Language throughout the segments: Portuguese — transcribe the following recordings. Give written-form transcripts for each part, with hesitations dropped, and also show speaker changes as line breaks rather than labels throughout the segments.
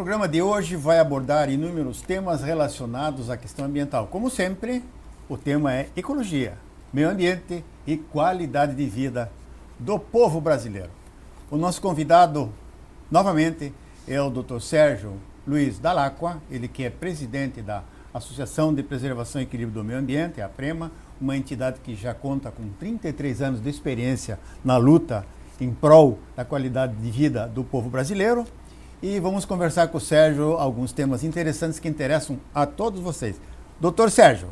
programa de hoje vai abordar inúmeros temas relacionados à questão ambiental. Como sempre, o tema é ecologia, meio ambiente e qualidade de vida do povo brasileiro. O nosso convidado, novamente, é o Dr. Sérgio Luiz Dalacqua, ele que é presidente da Associação de Preservação e Equilíbrio do Meio Ambiente, a APREMA, uma entidade que já conta com 33 anos de experiência na luta em prol da qualidade de vida do povo brasileiro. E vamos conversar com o Sérgio alguns temas interessantes que interessam a todos vocês. Doutor Sérgio,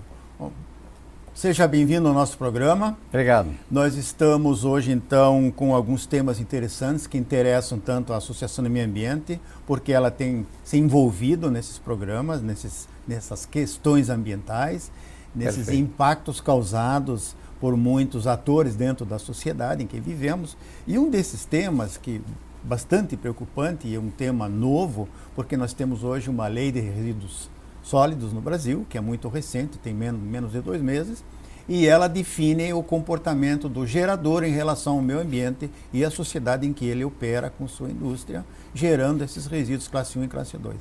seja bem-vindo ao nosso programa.
Obrigado.
Nós estamos hoje, então, com alguns temas interessantes que interessam tanto a Associação do Meio Ambiente, porque ela tem se envolvido nesses programas, nessas questões ambientais, nesses
Perfeito.
impactos causados por muitos atores dentro da sociedade em que vivemos. E um desses temas que bastante preocupante e é um tema novo, porque nós temos hoje uma lei de resíduos sólidos no Brasil, que é muito recente, tem menos de 2 meses, e ela define o comportamento do gerador em relação ao meio ambiente e à sociedade em que ele opera com sua indústria, gerando esses resíduos classe 1 e classe 2.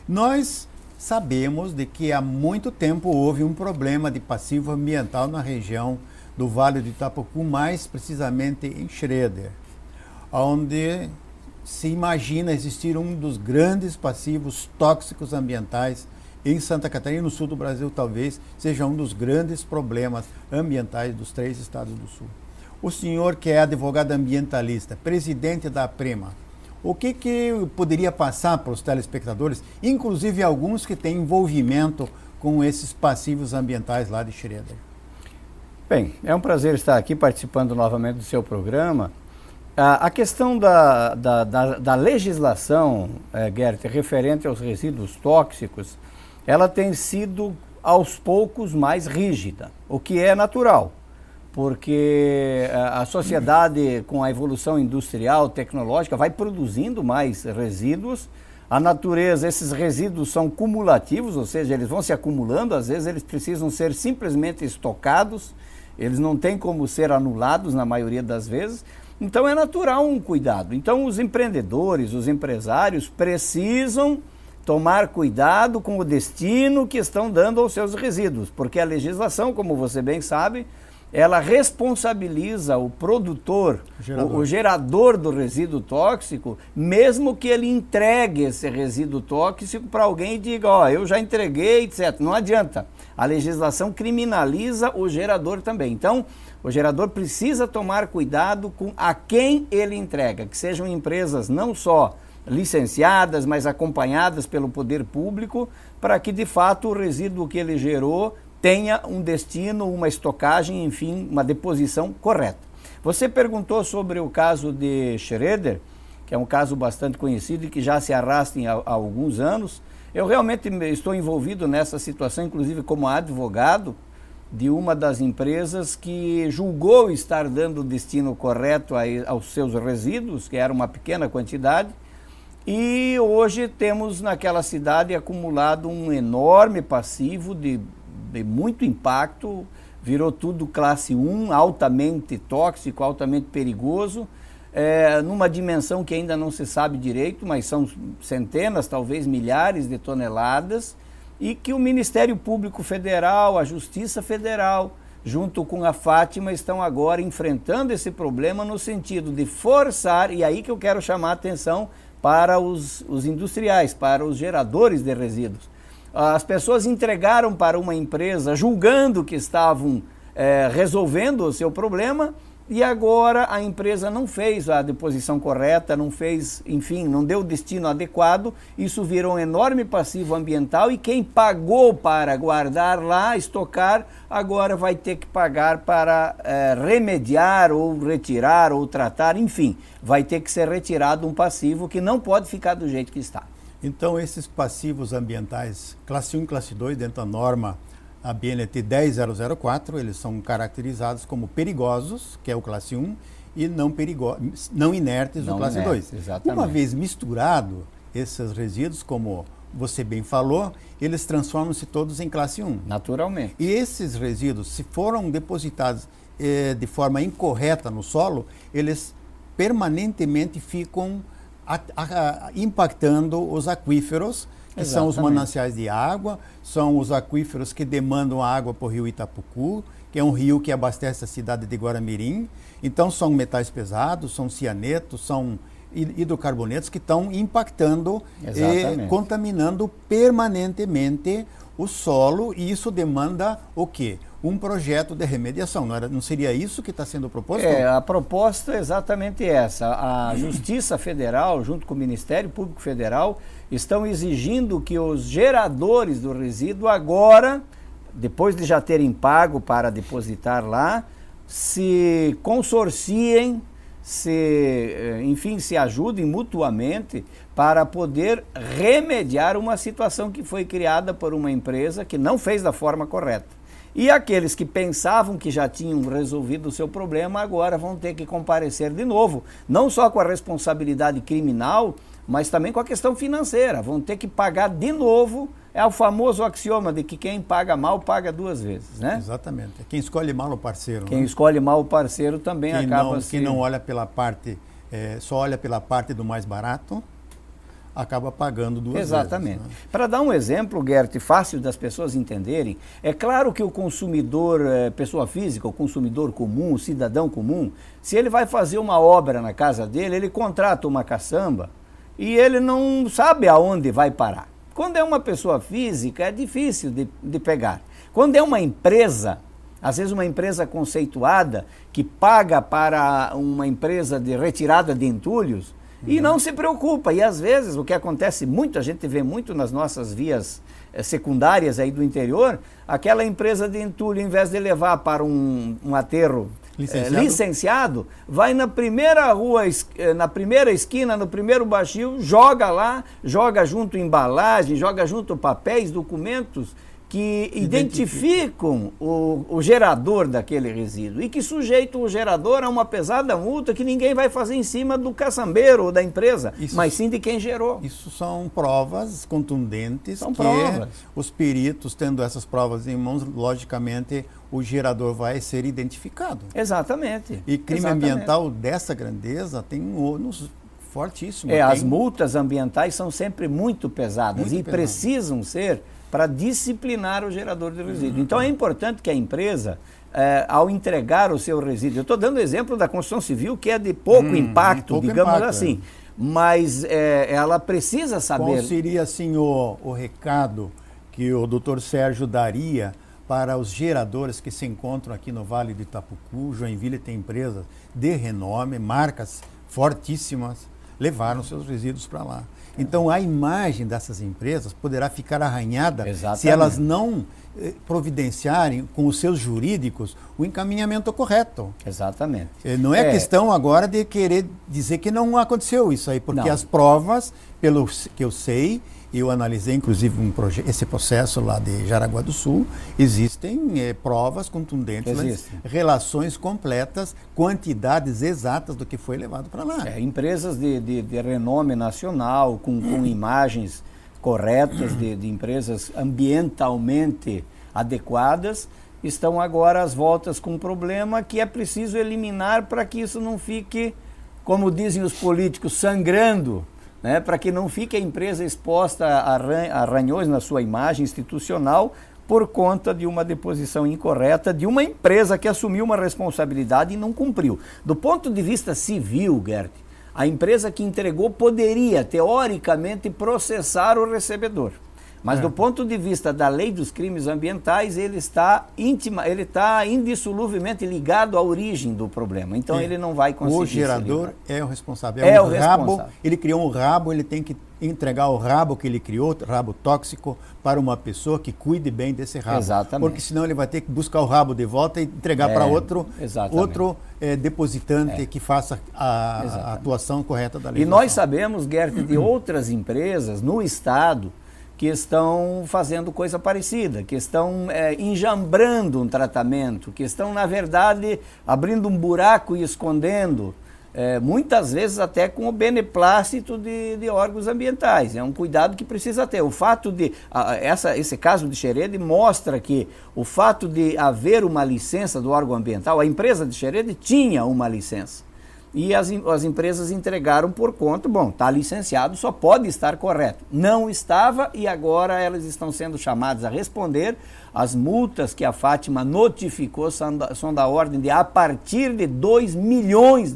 Nós sabemos de que há muito tempo houve um problema de passivo ambiental na região do Vale do Itapocu, mais precisamente em Schroeder, onde se imagina existir um dos grandes passivos tóxicos ambientais em Santa Catarina, no sul do Brasil, talvez seja um dos grandes problemas ambientais dos 3 estados do sul. O senhor, que é advogado ambientalista, presidente da APREMA, o que poderia passar para os telespectadores, inclusive alguns que têm envolvimento com esses passivos ambientais lá de Schroeder?
Bem, é um prazer estar aqui participando novamente do seu programa. A questão da legislação, Gert, referente aos resíduos tóxicos, ela tem sido aos poucos mais rígida, o que é natural, porque a sociedade, com a evolução industrial, tecnológica, vai produzindo mais resíduos. A natureza, esses resíduos são cumulativos, ou seja, eles vão se acumulando, às vezes eles precisam ser simplesmente estocados, eles não têm como ser anulados na maioria das vezes. Então é natural um cuidado. Então os empreendedores, os empresários precisam tomar cuidado com o destino que estão dando aos seus resíduos, porque a legislação, como você bem sabe, ela responsabiliza o produtor, o gerador do resíduo tóxico, mesmo que ele entregue esse resíduo tóxico para alguém e diga, ó, eu já entreguei, etc. Não adianta. A legislação criminaliza o gerador também. Então, o gerador precisa tomar cuidado com a quem ele entrega, que sejam empresas não só licenciadas, mas acompanhadas pelo poder público, para que de fato o resíduo que ele gerou tenha um destino, uma estocagem, enfim, uma deposição correta. Você perguntou sobre o caso de Schroeder, que é um caso bastante conhecido e que já se arrasta há alguns anos. Eu realmente estou envolvido nessa situação, inclusive como advogado de uma das empresas que julgou estar dando o destino correto aos seus resíduos, que era uma pequena quantidade, e hoje temos naquela cidade acumulado um enorme passivo de muito impacto, virou tudo classe 1, altamente tóxico, altamente perigoso, numa dimensão que ainda não se sabe direito, mas são centenas, talvez milhares de toneladas, e que o Ministério Público Federal, a Justiça Federal, junto com a Fátima, estão agora enfrentando esse problema no sentido de forçar, e aí que eu quero chamar a atenção para os industriais, para os geradores de resíduos. As pessoas entregaram para uma empresa julgando que estavam resolvendo o seu problema, e agora a empresa não fez a deposição correta, não fez, enfim, não deu o destino adequado. Isso virou um enorme passivo ambiental e quem pagou para guardar lá, estocar, agora vai ter que pagar para remediar ou retirar ou tratar, enfim, vai ter que ser retirado um passivo que não pode ficar do jeito que está.
Então esses passivos ambientais, classe 1 e classe 2, dentro da norma a BNT 10004, eles são caracterizados como perigosos, que é o classe 1, e não inertes, o classe 2.
Exatamente.
Uma vez misturado esses resíduos, como você bem falou, eles transformam-se todos em classe 1.
Naturalmente.
E esses resíduos, se foram depositados de forma incorreta no solo, eles permanentemente ficam impactando os aquíferos, que são os mananciais de água, são os aquíferos que demandam água para o rio Itapucu, que é um rio que abastece a cidade de Guaramirim. Então são metais pesados, são cianetos, são hidrocarbonetos que estão impactando e contaminando permanentemente o solo, e isso demanda o quê? Um projeto de remediação. Não seria isso que está sendo proposto?
A proposta é exatamente essa. A Justiça Federal, junto com o Ministério Público Federal, estão exigindo que os geradores do resíduo agora, depois de já terem pago para depositar lá, se consorciem, se ajudem mutuamente para poder remediar uma situação que foi criada por uma empresa que não fez da forma correta. E aqueles que pensavam que já tinham resolvido o seu problema agora vão ter que comparecer de novo, não só com a responsabilidade criminal, mas também com a questão financeira. Vão ter que pagar de novo. É o famoso axioma de que quem paga mal paga duas vezes, né?
Exatamente. Quem escolhe mal o parceiro.
Quem escolhe mal o parceiro também acaba
Quem não olha pela parte, só olha pela parte do mais barato, acaba pagando duas vezes.
Exatamente. Para dar um exemplo, Gert, fácil das pessoas entenderem, é claro que o consumidor, pessoa física, o consumidor comum, o cidadão comum, se ele vai fazer uma obra na casa dele, ele contrata uma caçamba e ele não sabe aonde vai parar. Quando é uma pessoa física, é difícil de pegar. Quando é uma empresa, às vezes uma empresa conceituada, que paga para uma empresa de retirada de entulhos, e não se preocupa. E às vezes o que acontece muito, a gente vê muito nas nossas vias secundárias aí do interior, aquela empresa de entulho, em vez de levar para um aterro licenciado, vai na primeira rua, na primeira esquina, no primeiro baixio, joga lá, joga junto embalagem, joga junto papéis, documentos que identificam o gerador daquele resíduo e que sujeitam o gerador a uma pesada multa que ninguém vai fazer em cima do caçambeiro ou da empresa, mas sim de quem gerou.
Isso são provas contundentes. Os peritos, tendo essas provas em mãos, logicamente o gerador vai ser identificado.
Exatamente.
E crime ambiental dessa grandeza tem um ônus fortíssimo.
As multas ambientais são sempre muito pesadas e precisam ser para disciplinar o gerador de resíduo. Então é importante que a empresa, ao entregar o seu resíduo, eu estou dando o exemplo da construção civil, que é de pouco impacto, digamos assim, mas ela precisa saber...
Qual seria, assim, o recado que o Dr. Sérgio daria para os geradores que se encontram aqui no Vale do Itapucu? Joinville tem empresas de renome, marcas fortíssimas, levaram seus resíduos para lá. Então, a imagem dessas empresas poderá ficar arranhada se elas não providenciarem com os seus jurídicos o encaminhamento correto.
Exatamente.
Não é questão agora de querer dizer que não aconteceu isso aí, porque as provas, pelo que eu sei, eu analisei inclusive esse processo lá de Jaraguá do Sul, existem provas contundentes, relações completas, quantidades exatas do que foi levado para lá.
Empresas de renome nacional, com imagens corretas, de empresas ambientalmente adequadas, estão agora às voltas com um problema que é preciso eliminar para que isso não fique, como dizem os políticos, sangrando, né, para que não fique a empresa exposta a arranhões na sua imagem institucional por conta de uma deposição incorreta de uma empresa que assumiu uma responsabilidade e não cumpriu. Do ponto de vista civil, Gert, a empresa que entregou poderia, teoricamente, processar o recebedor. Mas do ponto de vista da lei dos crimes ambientais, ele está indissoluvelmente ligado à origem do problema. Então ele não vai conseguir.
O gerador é o responsável. Ele criou um rabo, ele tem que entregar o rabo que ele criou, rabo tóxico, para uma pessoa que cuide bem desse rabo.
Exatamente.
Porque senão ele vai ter que buscar o rabo de volta e entregar para outro depositante que faça a atuação correta da lei.
E nós sabemos, Gert, de outras empresas no estado que estão fazendo coisa parecida, que estão enjambrando um tratamento, que estão, na verdade, abrindo um buraco e escondendo, muitas vezes até com o beneplácito de órgãos ambientais. É um cuidado que precisa ter. O fato de, esse caso de Xerede mostra que o fato de haver uma licença do órgão ambiental, a empresa de Xerede tinha uma licença. e as empresas entregaram por conta, bom, está licenciado, só pode estar correto. Não estava e agora elas estão sendo chamadas a responder. As multas que a Fátima notificou são da ordem de a partir de R$2 milhões.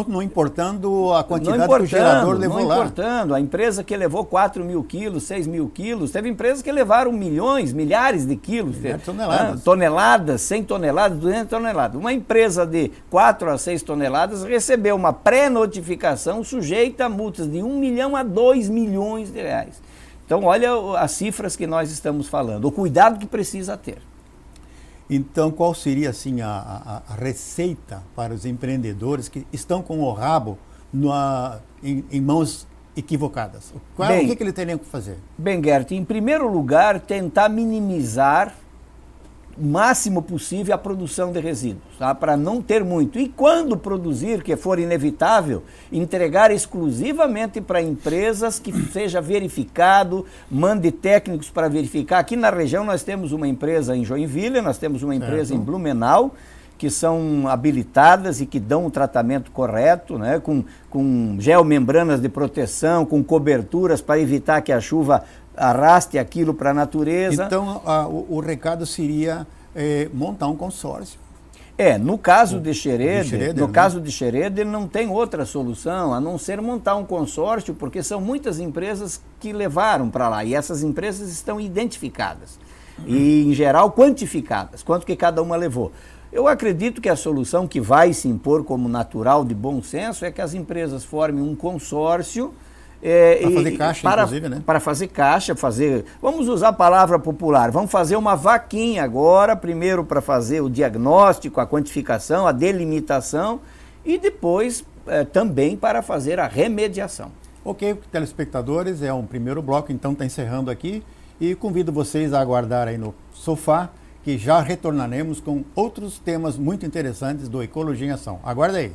Não importando a quantidade que o gerador levou lá.
Não importando. A empresa que levou 4 mil quilos, 6 mil quilos, teve empresas que levaram milhões, milhares de quilos.
Toneladas.
Toneladas, 100 toneladas, 200 toneladas. Uma empresa de 4 a 6 toneladas recebeu uma pré-notificação sujeita a multas de 1 milhão a R$2 milhões. Então, olha as cifras que nós estamos falando, o cuidado que precisa ter.
Então, qual seria assim a receita para os empreendedores que estão com o rabo em mãos equivocadas? O que eles teriam que fazer?
Bem, Gert, em primeiro lugar, tentar minimizar o máximo possível a produção de resíduos, tá? Para não ter muito. E quando produzir, que for inevitável, entregar exclusivamente para empresas que seja verificado, mande técnicos para verificar. Aqui na região nós temos uma empresa em Joinville, nós temos uma empresa em Blumenau, que são habilitadas e que dão o tratamento correto, né? Com geomembranas de proteção, com coberturas para evitar que a chuva arraste aquilo para a natureza.
Então, o recado seria montar um consórcio.
No caso de Xereder, não tem outra solução a não ser montar um consórcio, porque são muitas empresas que levaram para lá, e essas empresas estão identificadas e, em geral, quantificadas, quanto que cada uma levou. Eu acredito que a solução que vai se impor como natural, de bom senso, é que as empresas formem um consórcio
para fazer caixa, inclusive, né?
Para fazer caixa, vamos usar a palavra popular, vamos fazer uma vaquinha agora, primeiro para fazer o diagnóstico, a quantificação, a delimitação e depois também para fazer a remediação.
Ok, telespectadores, é um primeiro bloco, então está encerrando aqui e convido vocês a aguardar aí no sofá, que já retornaremos com outros temas muito interessantes do Ecologia em Ação. Aguarda aí!